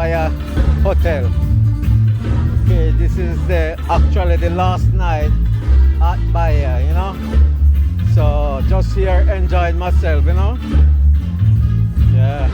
Bahia Hotel. Okay, this is actually the last night at Bahia, you know. So just here enjoying myself, you know. Yeah.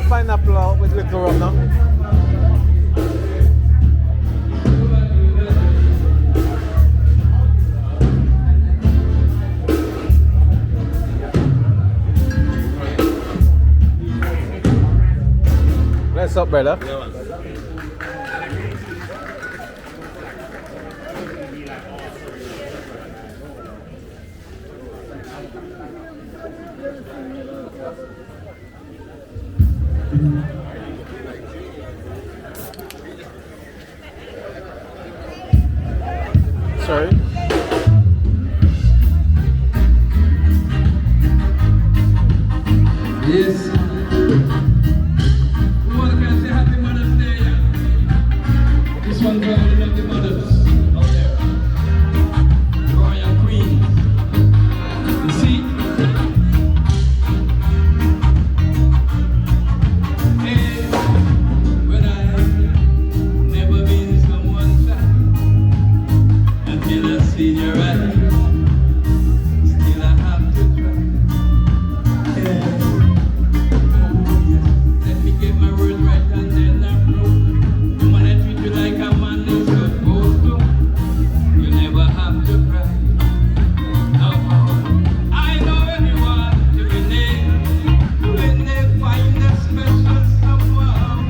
Pineapple with little rum now. What's up, brother? Sorry. Yes. Who can say Happy Mother's Day? This one for all of the mothers out there. Royal Queen. You see? Hey, when I've never been someone's side until I see your eyes. Still I have to try. Yeah. Let me get my words right and then I prove. When I treat you like a man is supposed to, you never have to cry. No, I know everyone to relate when they find a special someone.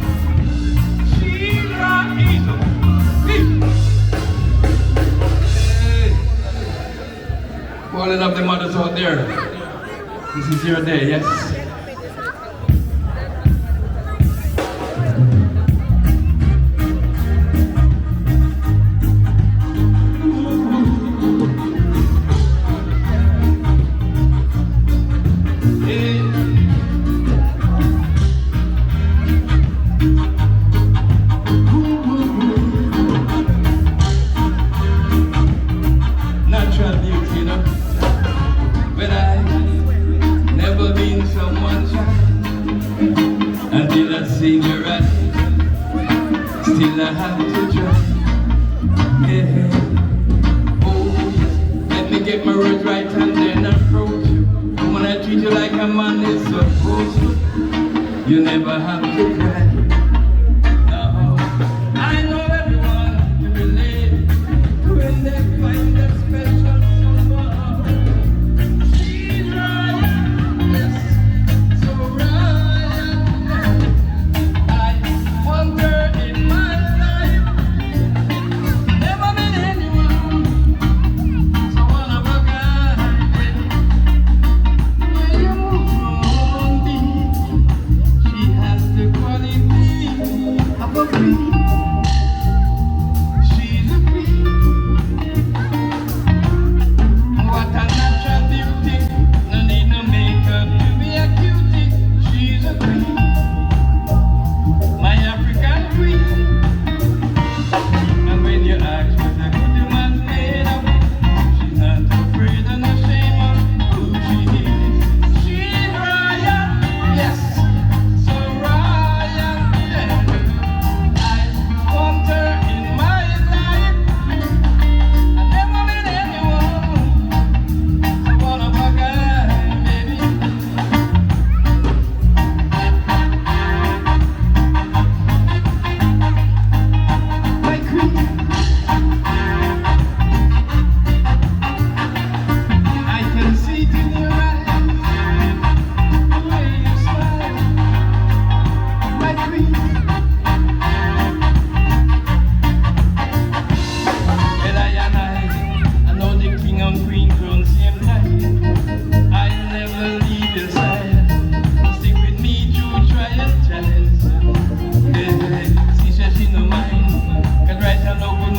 She's right. All of the mothers out there, this is your day, yes? Natural beauty, you know. But I never been someone's child until I see your eyes. Still I have to try. Yeah. Oh, yes. Let me get my words right and then approach you. And when I treat you like a man is supposed to, you never have to cry. No, I know everyone can relate when they find a special someone. She's right, yes, so right. I want her in my life. Never met anyone so one of a kind. When you move on me, she has the quality.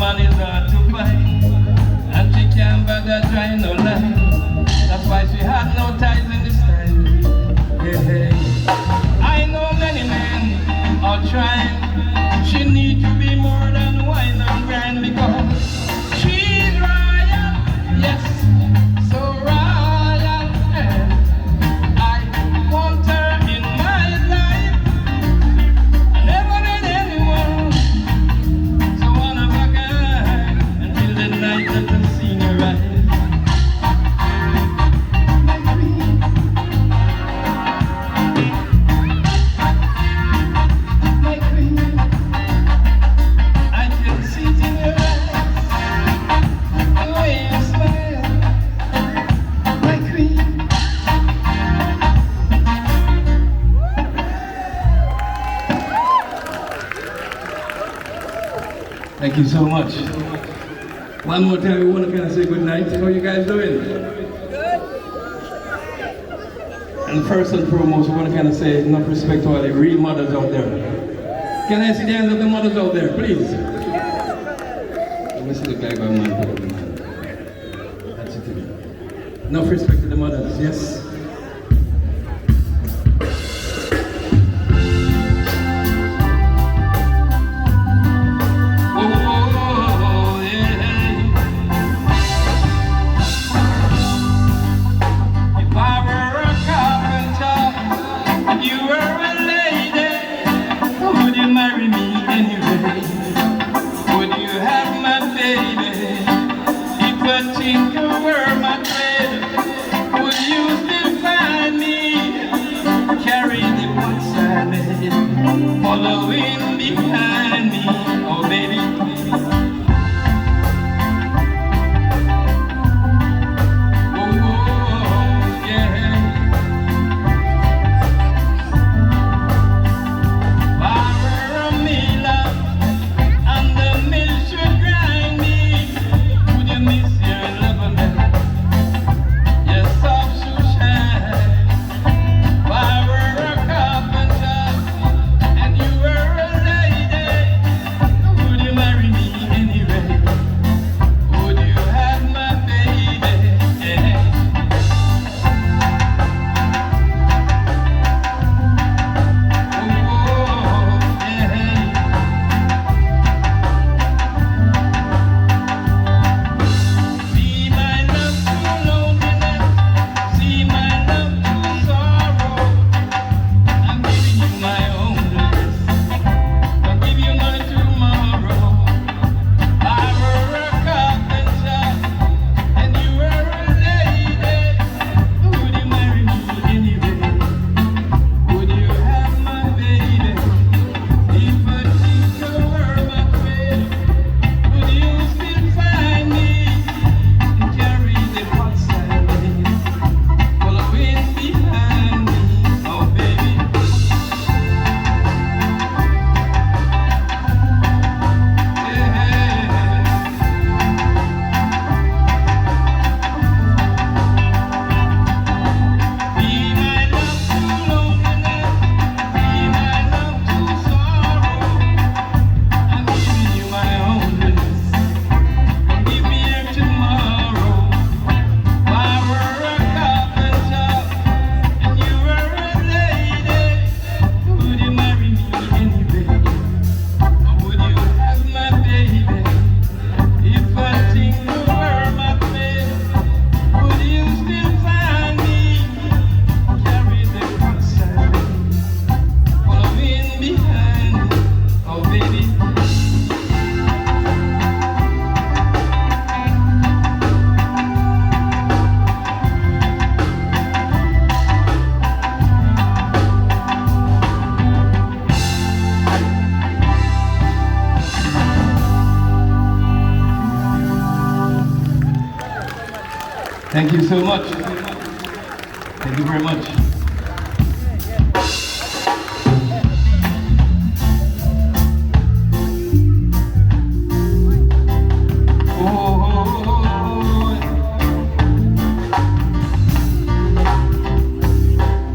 woman is hard to find, and she can't bother trying no line. That's why she had no ties in this time. Hey, hey. I know many men are trying. She need to be more than wine and grind because she's royal, yes, so royal. I want her in my life. I never met anyone so one of a kind until the night that the singer rise. Thank you so much. One more time, we want to kind of say good night. How are you guys doing? Good. And first and foremost, we want to kind of say enough respect to all the real mothers out there. Can I see the hands of the mothers out there, please? Let me see the guy by my hand. That's it. Enough respect to the mothers, yes? Following behind me, oh baby. Oh, yeah. Power of me, love, and the mill should grind me. Would you miss your lover, man? Your soft should shine. Power of carpenter. Thank you so much. Thank you very much.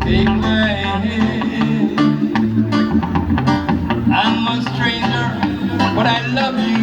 Take my hand. I'm a stranger, but I love you.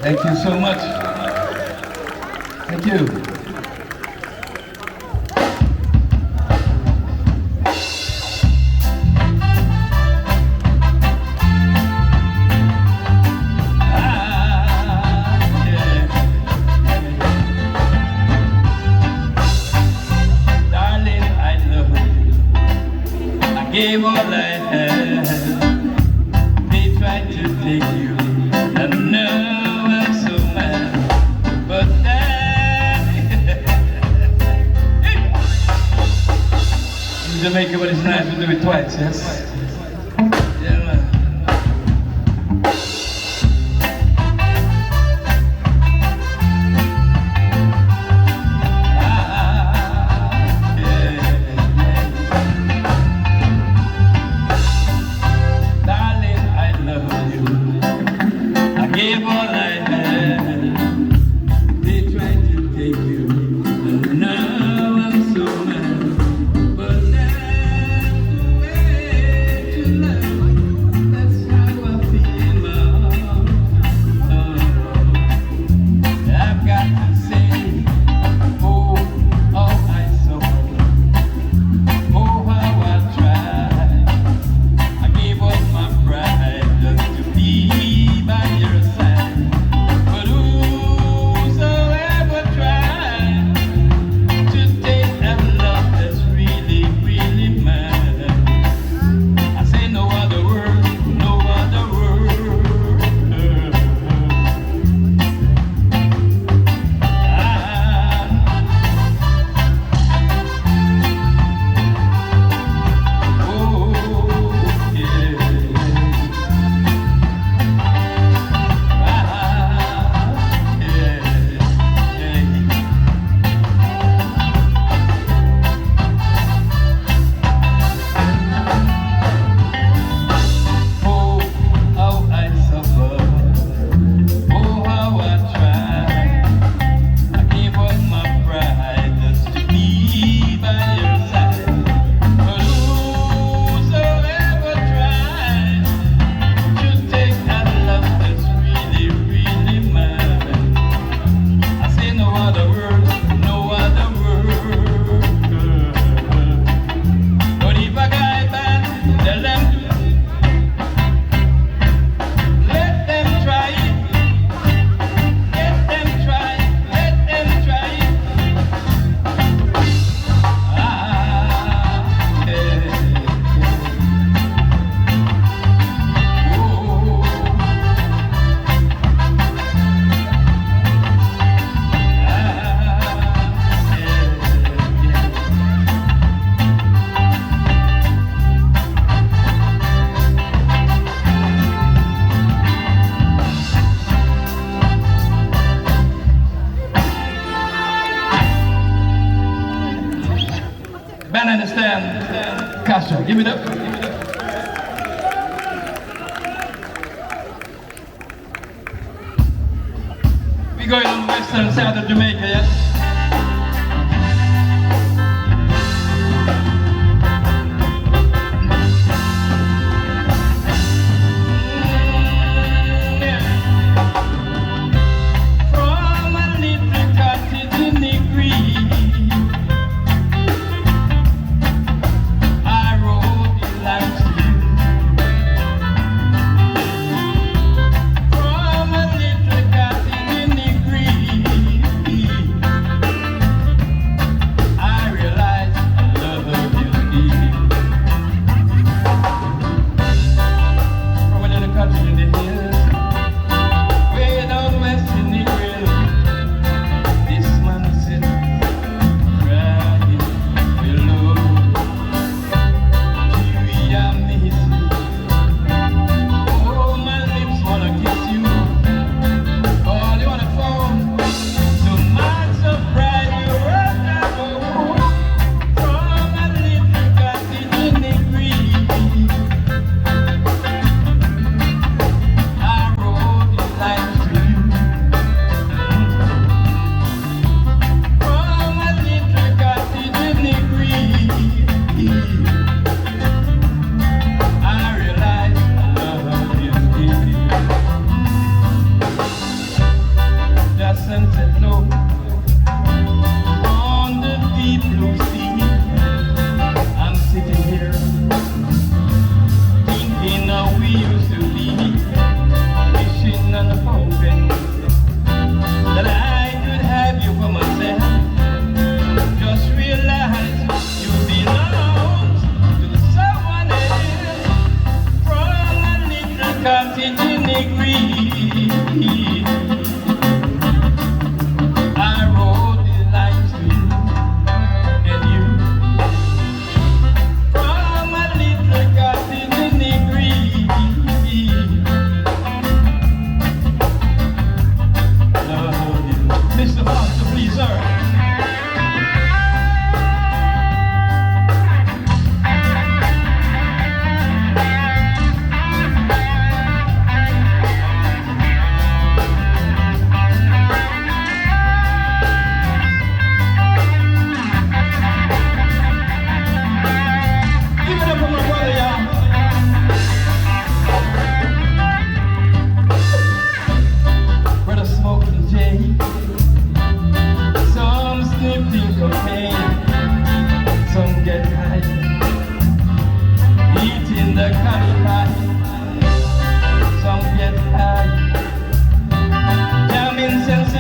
Thank you so much. Thank you. Gave all I had. They tried to take you, and now I'm so mad. But in Jamaica, but it's nice to do it twice, yes? Yeah, man. Gave all I had. They tried to take you, and now I'm so mad. But that's the way to love. That's how I feel, my heart. I've got to say, oh, I suffer. Oh, how I tried. I gave up my pride just to be by your side. Band understand? Castro, give it up. We going on the western side of Jamaica, yes?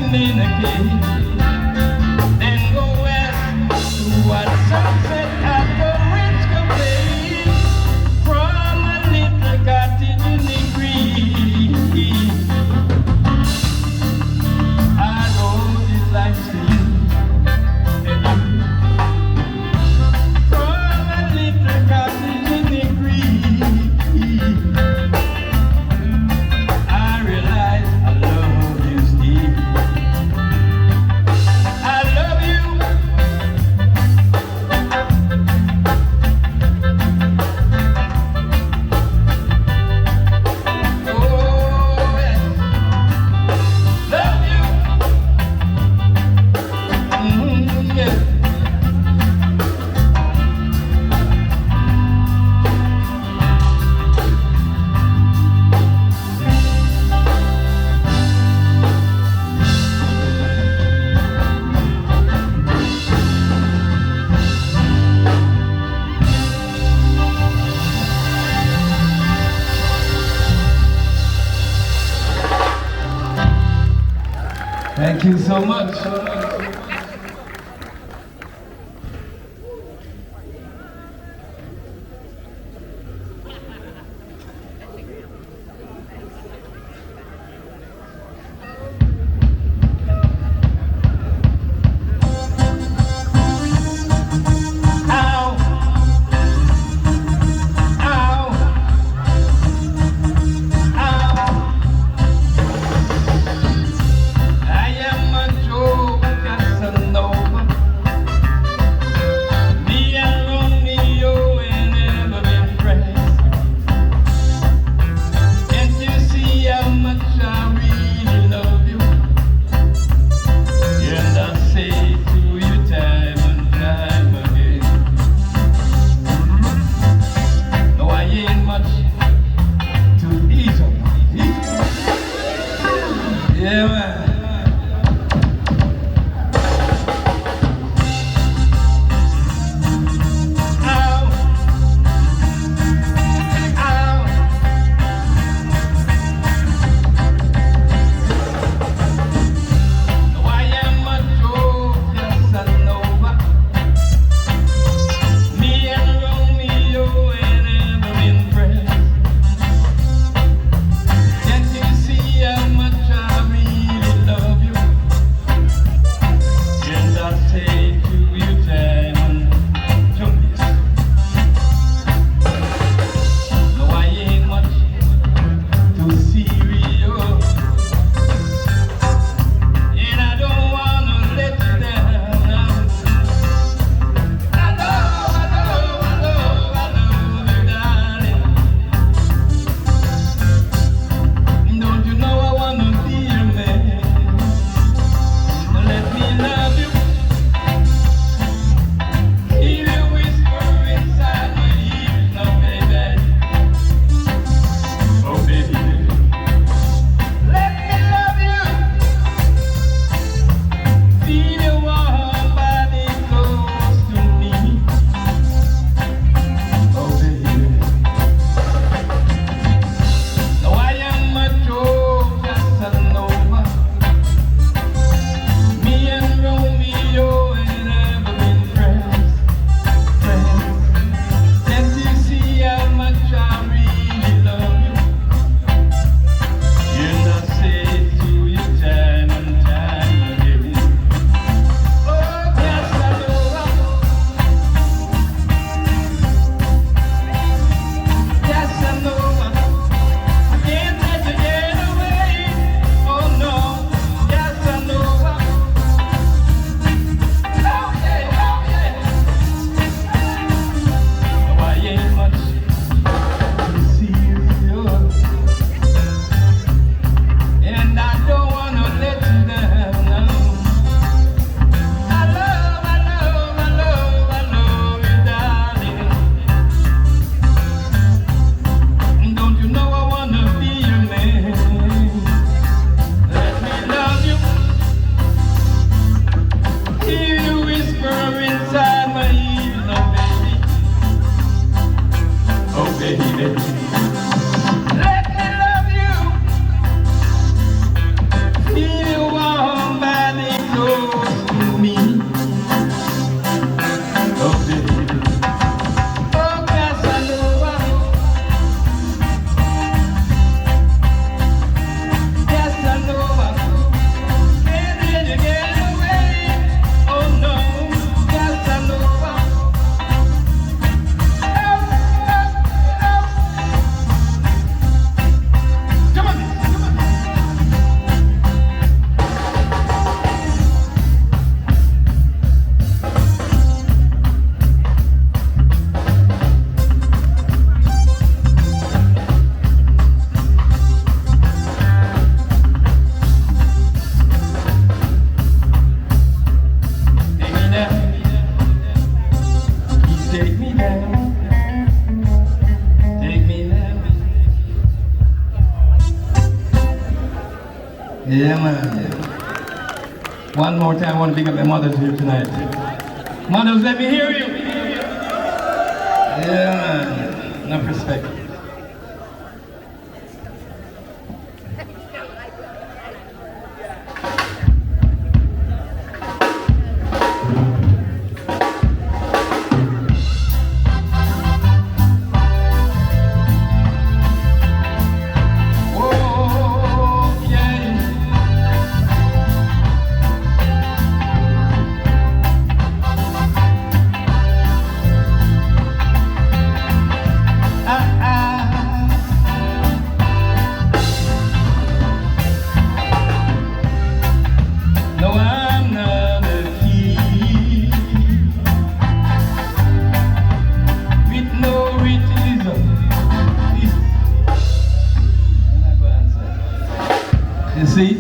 communicate. Then go west toward sunset after rich complain. From a little cottage in the green. Our road is like sea. From a little cottage in the green. I realize I love you, Steve. I love you. Oh, yes. Love you. Yeah. Thank you so much. Ow. Ow. Ow. I am a joker. Yeah, man. One more time, I want to pick up my mothers here tonight. Mothers, let me hear you. Yeah, man. Enough respect. See?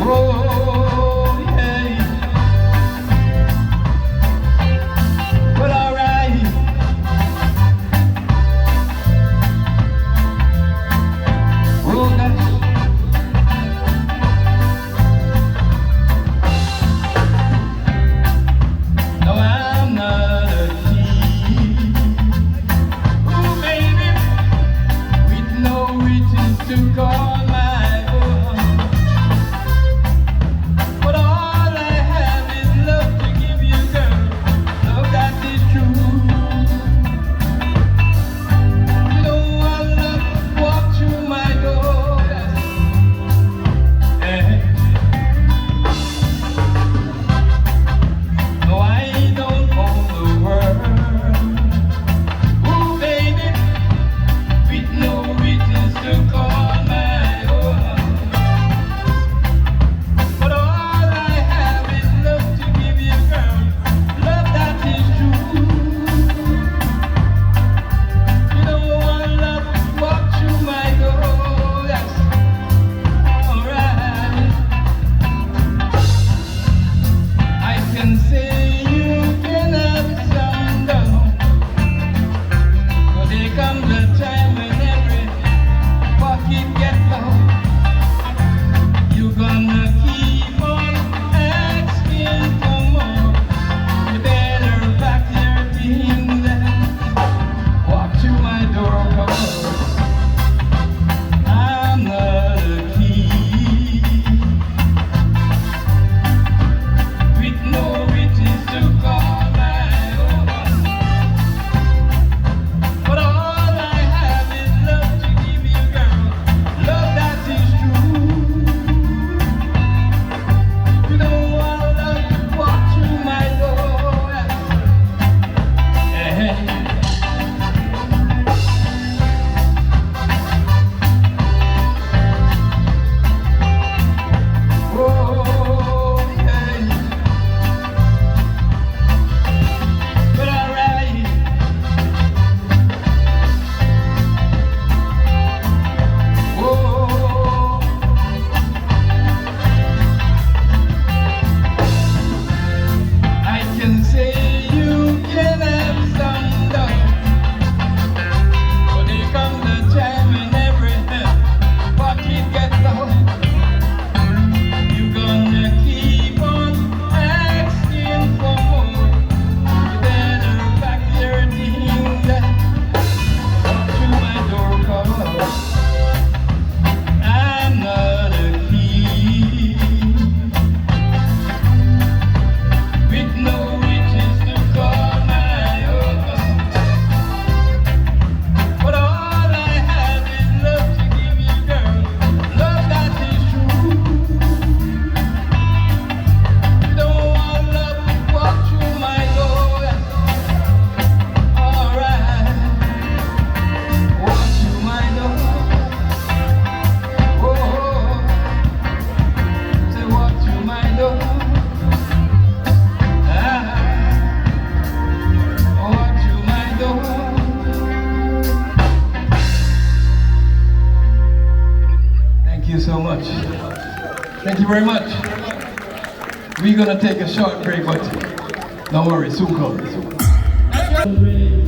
Oh, yeah. But all right. Oh, that's no, I'm not a king. Ooh, baby, with no riches to call my own. But all I have is love to give you, girl. Love that is true. You know I love walk through my door. No, I don't own the world. Ooh, baby, with no riches to call my own. But all I have is love to give you, girl. Love that is true. You know I love walk through my door. That's alright. I can say you can have some dough, but there comes a time when every pocket gets low. You're gonna keep on asking for more. You better pack your things and walk through my door, come on. I'm not a king with no riches to call my own. But all I have is love to give you, girl. Love that is true. You know I love to walk through my door. Oh, yeah. But alright. Oh, I can say you can have some dough, but there comes a time when every pocket gets low. You're gonna keep on asking for more. You better pack your things and walk through my door, come on. I'm not a king with no riches to call my own. But all I have is love to give you, girl. Love that is true. You know I love to walk through my door. Alright, walk through my door. Oh, say walk through my door. Walk through my door. Thank you so much. Thank you very much. We're gonna take a short break, but Don't worry, soon come.